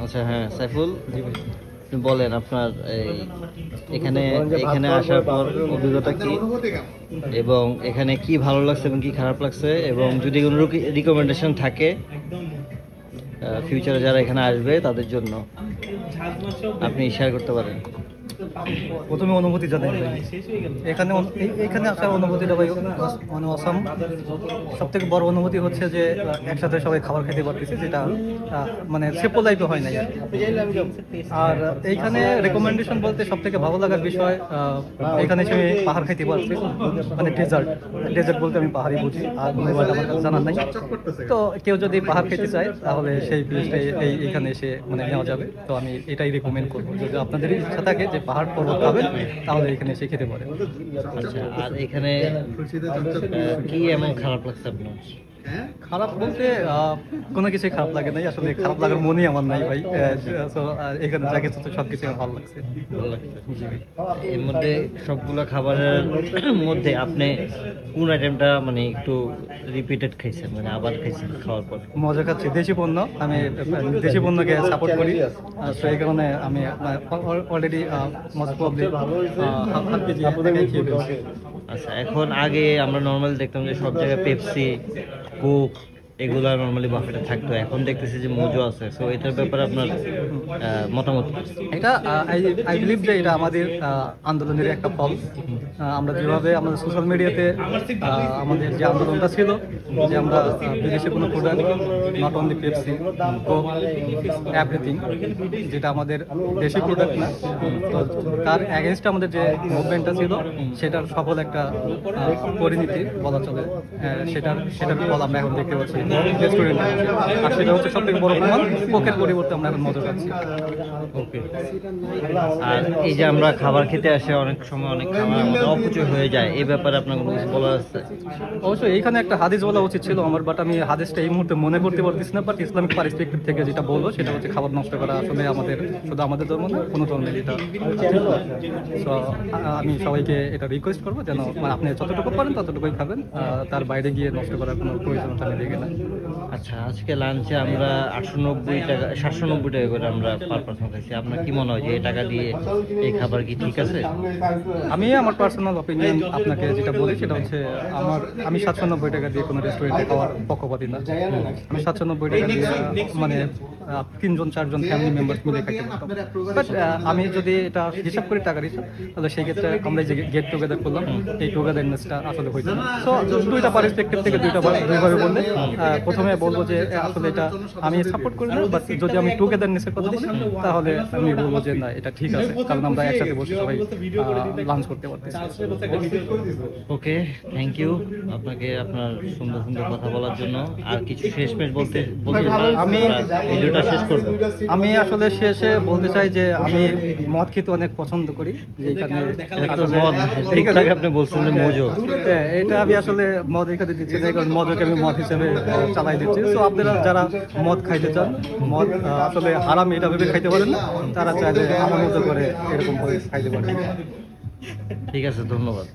আচ্ছা, হ্যাঁ সাইফুল, বলেন আপনার এখানে এখানে আসার পর অভিজ্ঞতা কি, এবং এখানে কি ভালো লাগছে এবং কি খারাপ লাগছে, এবং যদি কোনো রিকমেন্ডেশন থাকে ফিউচারে যারা এখানে আসবে তাদের জন্য আপনি শেয়ার করতে পারেন। প্রথমে অনুভূতি জানাই ভাই, এখানে এখানে আসার অনুভূতিটা ভাই মানে অসাম। সব থেকে বড় অনুভূতি হচ্ছে যে একসাথে সবাই খাবার খেতে পারতেছি, যেটা মানে সেপো লাইফে হয় না। আর এইখানে রেকমেন্ডেশন বলতে সব থেকে ভালো লাগার বিষয়, এখানে এসে পাহাড় খাইতে পারছি, মানে ডেজার্ট বলতে আমি পাহাড়ি বুঝি, আর আমার কাছে জানার নাই। তো কেউ যদি পাহাড় খেতে চায় তাহলে সেই প্লেসটা এইখানে এসে মানে নেওয়া যাবে। তো আমি এটাই রেকমেন্ড করবো, যদি আপনাদের ইচ্ছা থাকে যে পাহাড় পর্বত খাবেন তাহলে এখানে এসে খেতে পারেন। আচ্ছা, আর এখানে কি এমন খারাপ লাগছে আপনার? খারাপ বলতে কোনো কিছুই খারাপ লাগে নাই, আসলে খারাপ লাগার মনেই আমার নাই ভাই। এখানে যা কিছু সব কিছু আমার ভালো লাগছে। এর মধ্যে সবগুলো খাবারের মধ্যে আপনি কোন আইটেমটা মানে একটু রিপিটেড খাইছেন, মানে আবার খাইছেন খাওয়ার পর? মজা খাচ্ছি, দেশি পণ্য, আমি দেশি পণ্যকে সাপোর্ট করি। তো এই কারণে আমি already most probably half KG খেয়ে ফেলছি। আচ্ছা, এখন আগে আমরা নর্মালি দেখতাম যে সব জায়গায় পেপসি, কোক এগুলা নর্মালি বাফেটে থাকতো, এখন দেখতেছি যে মোজো আছে। সো এটার ব্যাপারে আপনার মতামত? এটা আই বিলিভ যে এটা আমাদের আন্দোলনের একটা ফল। আমরা যেভাবে আমাদের সোশ্যাল মিডিয়াতে আমাদের যে আন্দোলনটা ছিল যে আমরা বিদেশে কোনো product, not only Pepsi, Coke, everything, যেটা আমাদের দেশি প্রোডাক্ট না, তো তার অ্যাগেনস্টে আমাদের যে মুভমেন্টটা ছিল সেটার সফল একটা পরিণতি বলা চলে। সেটার ফল আমরা এখন দেখতে পাচ্ছি রেস্টুরেন্টে, আর সেটা হচ্ছে সব থেকে বড় প্রমাণ, কোকের পরিবর্তে আমরা এখন মজা পাচ্ছি। ওকে। আর এই যে আমরা খাবার খেতে আসে, অনেক সময় অনেক খাবার আমাদের অপচয় হয়ে যায়, এই ব্যাপারে আপনার কোনো কিছু বলার আছে? অবশ্যই এইখানে একটা হাদিস বলা উচিত ছিল আমার, বাট আমি হাদিসটা এই মুহূর্তে মনে করতে পারতেছি না। বাট ইসলামিক পার্সপেক্টিভ থেকে যেটা বলবো সেটা হচ্ছে খাবার নষ্ট করা আসলে শুধু আমাদের ধর্ম না, কোনো ধর্মের এটা। সো আমি সবাইকে এটা রিকোয়েস্ট করবো যেন মানে আপনি যতটুকু পারেন ততটুকুই খাবেন, তার বাইরে গিয়ে নষ্ট করার কোনো প্রয়োজনতা নেই দেখে না। আচ্ছা, আজকে লাঞ্চে আমরা 790 টাকা করে আমরা পার পারসন খাইছি। আপনার কি মনে হয় যে এই টাকা দিয়ে এই খাবার কি ঠিক আছে? আমি আমার পার্সোনাল অপিনিয়ন আপনাকে যেটা বলি সেটা হচ্ছে আমি 790 টাকা দিয়ে কোনো রেস্টুরেন্টে খাওয়ার পক্ষপাতী না। আমি 790 টাকা দিয়ে মানে 3-4জন ফ্যামিলি মেম্বার্স মিলে খাইতে পারতাম। বাট আমি যদি এটা হিসাব করি টাকার হিসাব, তাহলে সেই ক্ষেত্রে আমরা যে গেট টুগেদার করলাম, এই টুগেদারনেসটা আসলে হইতো না। সো দুইটা পার্সপেক্টিভ থেকে দুইভাবে বললে, প্রথমে বলবো যে আসলে এটা আমি সাপোর্ট করি না, বাট যদি আমি টুগেদারনেসের কথা বলি তাহলে আমি বলবো যে না, এটা ঠিক আছে, কারণ আমরা একসাথে বসে সবাই লাঞ্চ করতে পারতেছি। ওকে, থ্যাংক ইউ আপনাকে আপনার সুন্দর সুন্দর কথা বলার জন্য। আর কিছু শেষমেশ বলতে আমি ভিডিওটা শেষ করব। আমি আসলে শেষে বলতে চাই যে আমি মদ খেতে অনেক পছন্দ করি। আপনি বলছেন যে মোজো, এটা আমি আসলে মদ এখানে দিচ্ছি না, কারণ মদকে আমি মদ হিসেবে চালাই দিচ্ছি। তো আপনারা যারা মদ খাইতে চান, মদ আসলে হারাম এটা ভেবে খাইতে পারেন না, তারা চাইলে আমার মতো করে এরকম করে খাইতে পারেন। ঠিক আছে, ধন্যবাদ।